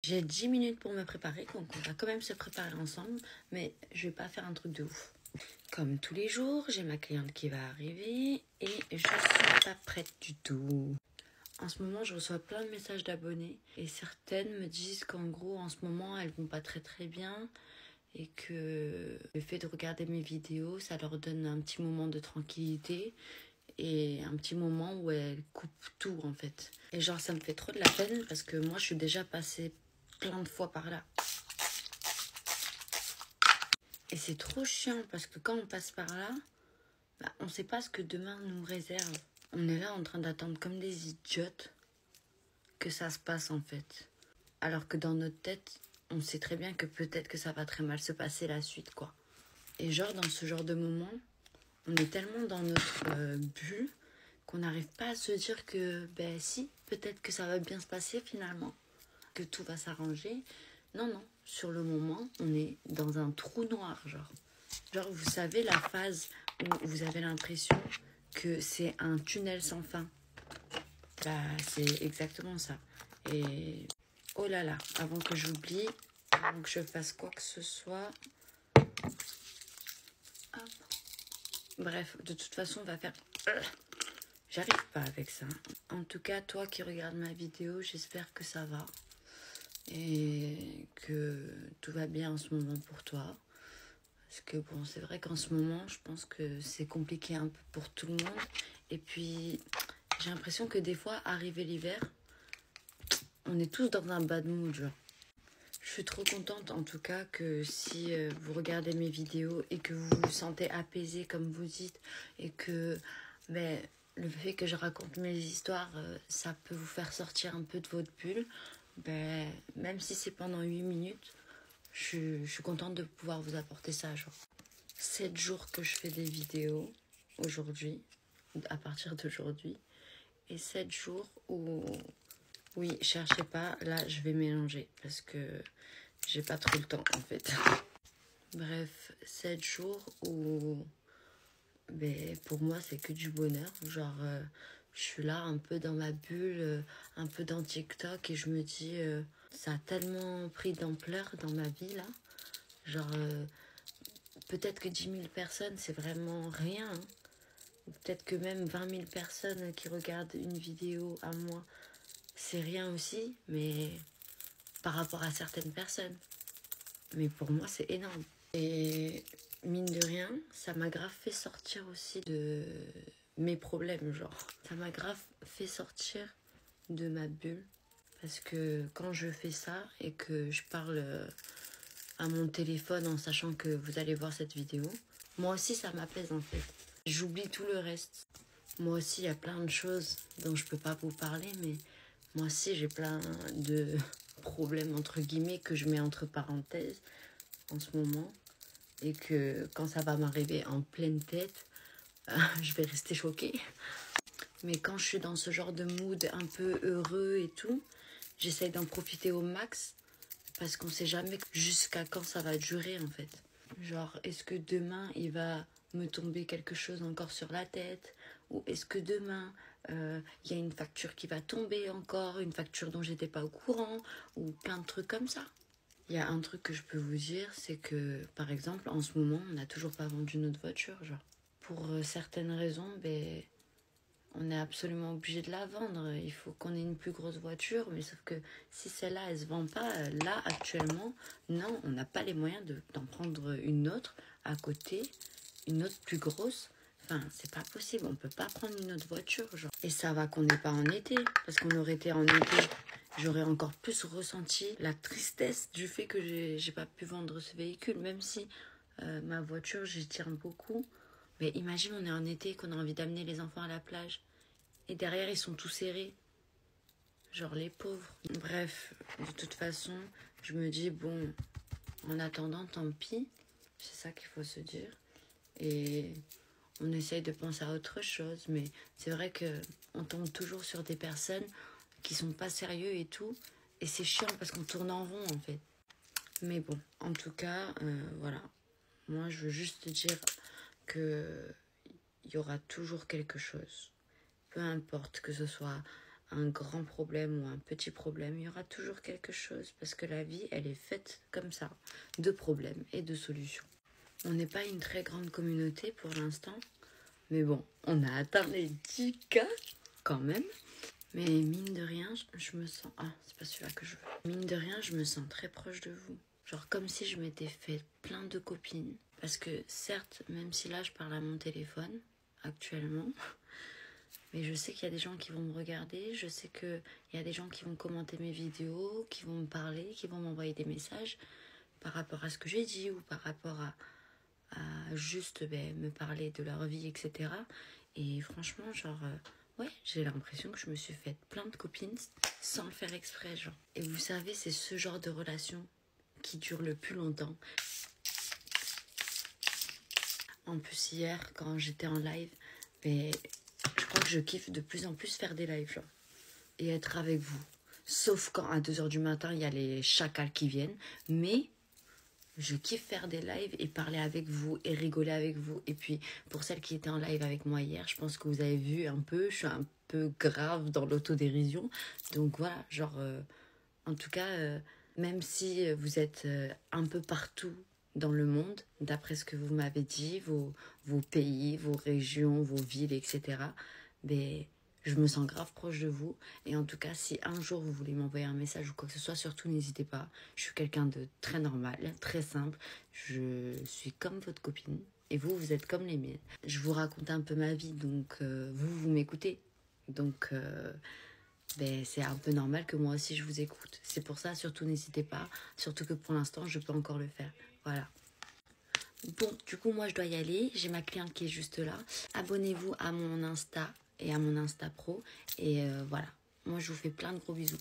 J'ai 10 minutes pour me préparer, donc on va quand même se préparer ensemble, mais je vais pas faire un truc de ouf. Comme tous les jours, j'ai ma cliente qui va arriver et je suis pas prête du tout. En ce moment, je reçois plein de messages d'abonnés et certaines me disent qu'en gros, en ce moment, elles vont pas très bien et que le fait de regarder mes vidéos, ça leur donne un petit moment de tranquillité et un petit moment où elles coupent tout en fait. Et genre, ça me fait trop de la peine parce que moi, je suis déjà passée plein de fois par là. Et c'est trop chiant parce que quand on passe par là, on sait pas ce que demain nous réserve. On est là en train d'attendre comme des idiotes que ça se passe en fait. Alors que dans notre tête, on sait très bien que peut-être que ça va très mal se passer la suite quoi. Et genre dans ce genre de moment, on est tellement dans notre bulle qu'on n'arrive pas à se dire que ben si, peut-être que ça va bien se passer finalement, que tout va s'arranger. Non, sur le moment, on est dans un trou noir genre. Genre vous savez la phase où vous avez l'impression que c'est un tunnel sans fin. Bah c'est exactement ça. Et oh là là, avant que j'oublie, avant que je fasse quoi que ce soit. Hop. Bref, de toute façon, on va faire... J'arrive pas avec ça. En tout cas, toi qui regardes ma vidéo, j'espère que ça va. Et que tout va bien en ce moment pour toi. Parce que bon, c'est vrai qu'en ce moment, je pense que c'est compliqué un peu pour tout le monde. Et puis, j'ai l'impression que des fois, arrivé l'hiver, on est tous dans un bad mood, genre. Je suis trop contente en tout cas que si vous regardez mes vidéos et que vous vous sentez apaisé comme vous dites et que le fait que je raconte mes histoires, ça peut vous faire sortir un peu de votre bulle, même si c'est pendant 8 minutes, je suis contente de pouvoir vous apporter ça. Genre. 7 jours que je fais des vidéos aujourd'hui, à partir d'aujourd'hui, et 7 jours où... Oui, cherchez pas, là je vais mélanger parce que j'ai pas trop le temps en fait. Bref, 7 jours où pour moi c'est que du bonheur. Genre je suis là un peu dans ma bulle, un peu dans TikTok et je me dis ça a tellement pris d'ampleur dans ma vie là. Genre peut-être que 10 000 personnes c'est vraiment rien. Hein. Ou peut-être que même 20 000 personnes qui regardent une vidéo à moi c'est rien aussi, mais par rapport à certaines personnes. Mais pour moi, c'est énorme. Et mine de rien, ça m'a grave fait sortir aussi de mes problèmes, genre. Ça m'a grave fait sortir de ma bulle. Parce que quand je fais ça et que je parle à mon téléphone en sachant que vous allez voir cette vidéo, moi aussi, ça m'apaise en fait. J'oublie tout le reste. Moi aussi, il y a plein de choses dont je peux pas vous parler, mais moi aussi, j'ai plein de problèmes, entre guillemets, que je mets entre parenthèses en ce moment. Et que quand ça va m'arriver en pleine tête, je vais rester choquée. Mais quand je suis dans ce genre de mood un peu heureux et tout, j'essaye d'en profiter au max. Parce qu'on sait jamais jusqu'à quand ça va durer, en fait. Genre, est-ce que demain, il va me tomber quelque chose encore sur la tête? Ou est-ce que demain, il y a une facture qui va tomber encore, une facture dont j'étais pas au courant, ou plein de trucs comme ça. Il y a un truc que je peux vous dire, c'est que, par exemple, en ce moment, on n'a toujours pas vendu notre voiture, genre. Pour certaines raisons, on est absolument obligé de la vendre. Il faut qu'on ait une plus grosse voiture, mais sauf que si celle-là, elle se vend pas, là, actuellement, non, on n'a pas les moyens d'en prendre une autre à côté, une autre plus grosse. Enfin, c'est pas possible, on peut pas prendre une autre voiture, genre. Et ça va qu'on n'est pas en été, parce qu'on aurait été en été, j'aurais encore plus ressenti la tristesse du fait que j'ai pas pu vendre ce véhicule, même si ma voiture, j'y tiens beaucoup. Mais imagine, on est en été, qu'on a envie d'amener les enfants à la plage. Et derrière, ils sont tous serrés. Genre les pauvres. Bref, de toute façon, je me dis, bon, en attendant, tant pis. C'est ça qu'il faut se dire. Et on essaye de penser à autre chose. Mais c'est vrai qu'on tombe toujours sur des personnes qui sont pas sérieux et tout. Et c'est chiant parce qu'on tourne en rond, en fait. Mais bon, en tout cas, voilà. Moi, je veux juste te dire que il y aura toujours quelque chose. Peu importe que ce soit un grand problème ou un petit problème, il y aura toujours quelque chose parce que la vie, elle est faite comme ça, de problèmes et de solutions. On n'est pas une très grande communauté pour l'instant, mais bon, on a atteint les 10K quand même. Mais mine de rien, je me sens... Ah, c'est pas celui-là que je veux. Mine de rien, je me sens très proche de vous. Genre comme si je m'étais fait plein de copines. Parce que certes, même si là je parle à mon téléphone, actuellement, mais je sais qu'il y a des gens qui vont me regarder, je sais qu'il y a des gens qui vont commenter mes vidéos, qui vont me parler, qui vont m'envoyer des messages par rapport à ce que j'ai dit ou par rapport à juste me parler de leur vie, etc. Et franchement, genre, ouais, j'ai l'impression que je me suis fait plein de copines sans le faire exprès, genre. Et vous savez, c'est ce genre de relation qui dure le plus longtemps. En plus, hier, quand j'étais en live, je crois que je kiffe de plus en plus faire des lives, genre, et être avec vous. Sauf quand à 2h du matin, il y a les chacals qui viennent, mais je kiffe faire des lives et parler avec vous et rigoler avec vous. Et puis, pour celles qui étaient en live avec moi hier, je pense que vous avez vu un peu, je suis un peu grave dans l'autodérision. Donc voilà, genre, en tout cas, même si vous êtes un peu partout dans le monde, d'après ce que vous m'avez dit, vos pays, vos régions, vos villes, etc., je me sens grave proche de vous. Et en tout cas, si un jour vous voulez m'envoyer un message ou quoi que ce soit, surtout n'hésitez pas. Je suis quelqu'un de très normal, très simple. Je suis comme votre copine. Et vous, vous êtes comme les miennes. Je vous raconte un peu ma vie, donc vous m'écoutez. Donc c'est un peu normal que moi aussi je vous écoute. C'est pour ça, surtout n'hésitez pas. Surtout que pour l'instant, je peux encore le faire. Voilà. Bon, du coup, moi, je dois y aller. J'ai ma cliente qui est juste là. Abonnez-vous à mon Insta et à mon Insta Pro. Et voilà. Moi, je vous fais plein de gros bisous.